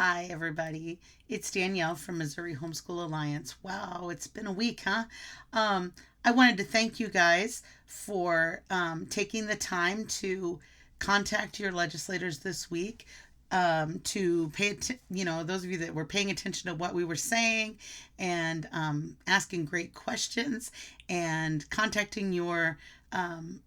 Hi, everybody. It's Danielle from Missouri Homeschool Alliance. Wow, it's been a week, huh? Um, I wanted to thank you guys for taking the time to contact your legislators this week. To those of you that were paying attention to what we were saying and asking great questions and contacting your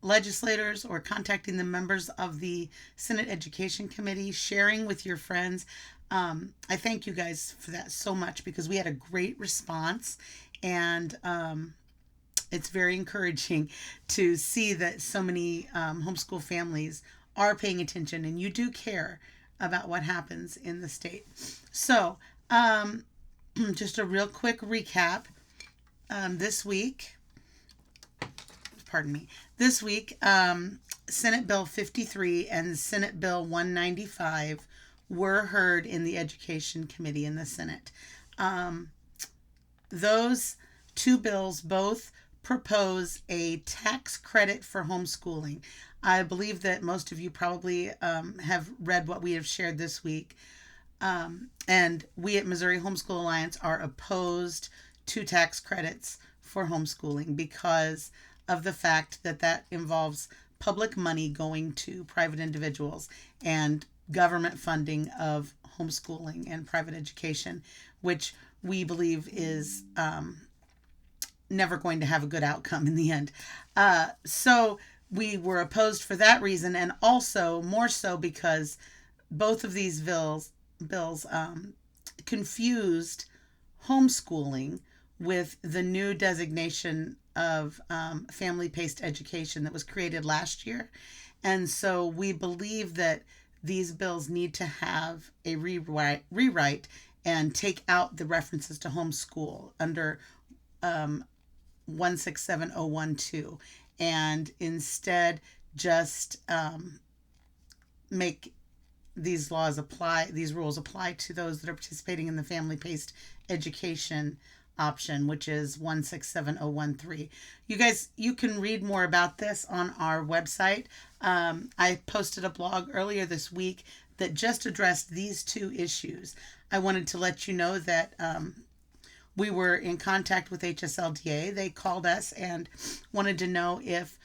legislators or contacting the members of the Senate Education Committee, sharing with your friends. I thank you guys for that so much because we had a great response, and it's very encouraging to see that so many homeschool families are paying attention and you do care about what happens in the state. So, just a real quick recap. This week, pardon me, this week, Senate Bill 53 and Senate Bill 195 were heard in the Education Committee in the Senate. Those two bills both propose a tax credit for homeschooling. I believe that most of you probably have read what we have shared this week. And we at Missouri Homeschool Alliance are opposed to tax credits for homeschooling because of the fact that that involves public money going to private individuals and government funding of homeschooling and private education, which we believe is never going to have a good outcome in the end. So we were opposed for that reason, and also more so because both of these bills confused homeschooling with the new designation of family-paced education that was created last year. And so we believe that these bills need to have a rewrite and take out the references to homeschool under 167012 and instead just make these rules apply to those that are participating in the family-paced education option, which is 167013. You guys, you can read more about this on our website. I posted a blog earlier this week that just addressed these two issues. I wanted to let you know that we were in contact with HSLDA. They called us and wanted to know if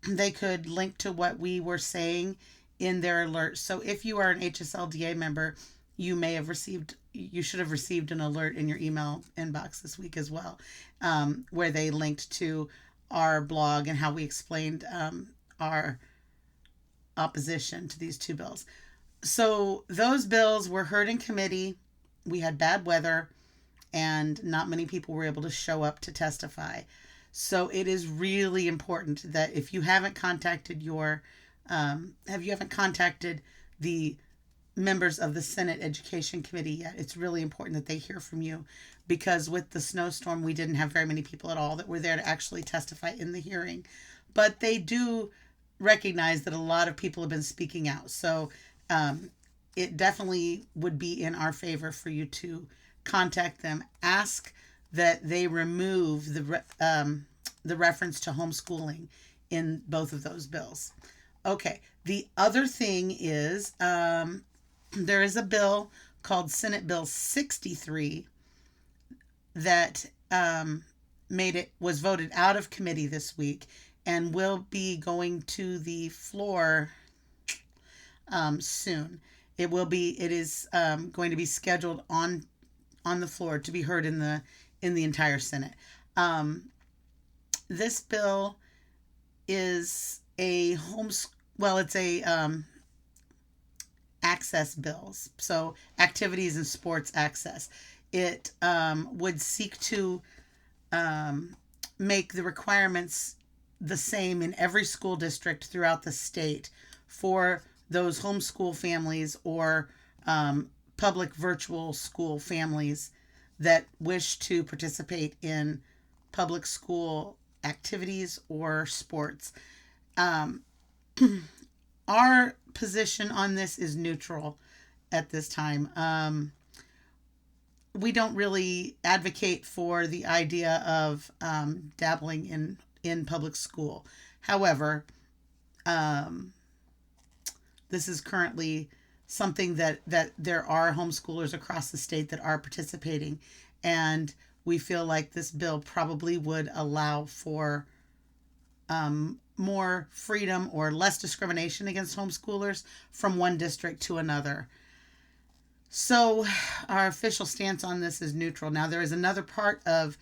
they could link to what we were saying in their alert. So if you are an HSLDA member, you should have received an alert in your email inbox this week as well, where they linked to our blog and how we explained our opposition to these two bills. So those bills were heard in committee. We had bad weather and not many people were able to show up to testify. So it is really important that if you haven't contacted the members of the Senate Education Committee yet, it's really important that they hear from you, because with the snowstorm, we didn't have very many people at all that were there to actually testify in the hearing. But they do recognize that a lot of people have been speaking out. So it definitely would be in our favor for you to contact them, ask that they remove the reference to homeschooling in both of those bills. Okay, the other thing is there is a bill called Senate Bill 63 that was voted out of committee this week and will be going to the floor soon. It is going to be scheduled on the floor to be heard in the entire Senate. This bill is it's a access bills, so activities and sports access. It would seek to make the requirements the same in every school district throughout the state for those homeschool families or public virtual school families that wish to participate in public school activities or sports. Our position on this is neutral at this time. We don't really advocate for the idea of dabbling in public school. However, this is currently something that there are homeschoolers across the state that are participating, and we feel like this bill probably would allow for more freedom or less discrimination against homeschoolers from one district to another. So our official stance on this is neutral. Now, there is another part of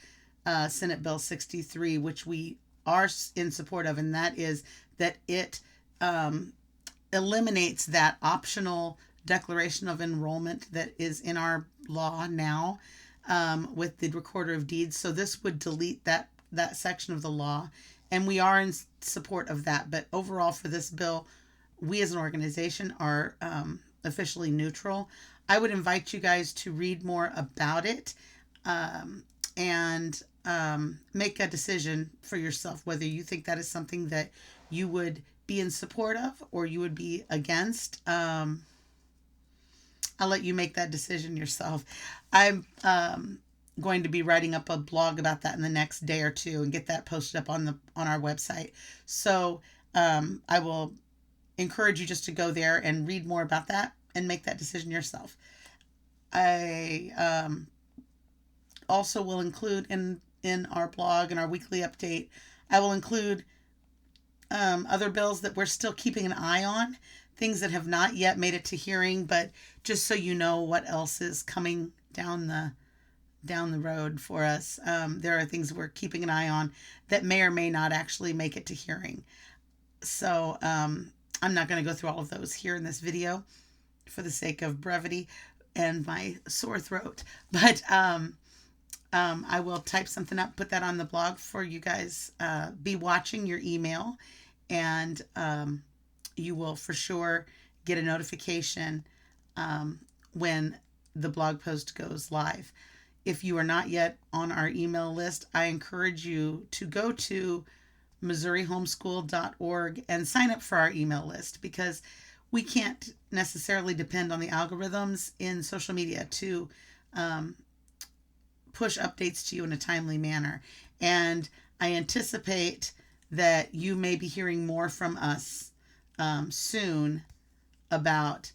Senate Bill 63 which we are in support of, and that is that it eliminates that optional declaration of enrollment that is in our law now with the Recorder of Deeds. So this would delete that section of the law, and we are in support of that. But overall, for this bill, we as an organization are officially neutral. I would invite you guys to read more about it and make a decision for yourself whether you think that is something that you would be in support of or you would be against. I'll let you make that decision yourself. I'm going to be writing up a blog about that in the next day or two and get that posted up on our website. So I will encourage you just to go there and read more about that and make that decision yourself. I also will include in our blog and our weekly update, I will include other bills that we're still keeping an eye on, things that have not yet made it to hearing, but just so you know what else is coming down the road for us. There are things we're keeping an eye on that may or may not actually make it to hearing. So I'm not going to go through all of those here in this video for the sake of brevity and my sore throat, but I will type something up, put that on the blog for you guys. Be watching your email, and you will for sure get a notification when the blog post goes live. If you are not yet on our email list, I encourage you to go to MissouriHomeschool.org and sign up for our email list, because we can't necessarily depend on the algorithms in social media to push updates to you in a timely manner. And I anticipate that you may be hearing more from us soon about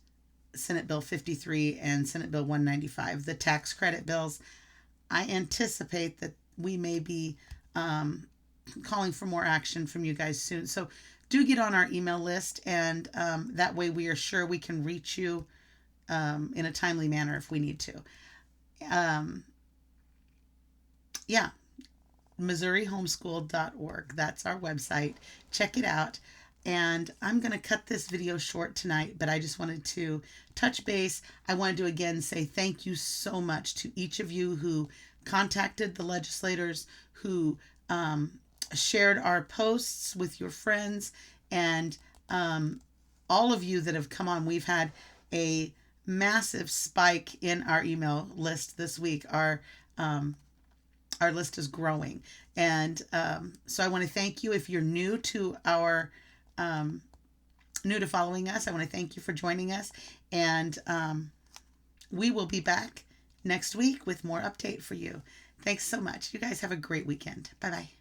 Senate Bill 53 and Senate Bill 195, the tax credit bills. I anticipate that we may be calling for more action from you guys soon. So do get on our email list, and that way we are sure we can reach you in a timely manner if we need to. Yeah, MissouriHomeschool.org. That's our website. Check it out. And I'm going to cut this video short tonight, but I just wanted to touch base. I wanted to again say thank you so much to each of you who contacted the legislators, who shared our posts with your friends, and all of you that have come on. We've had a massive spike in our email list this week. Our list is growing, and so I want to thank you. If you're new to following us, I want to thank you for joining us, and we will be back next week with more update for you. Thanks so much. You guys have a great weekend. Bye bye.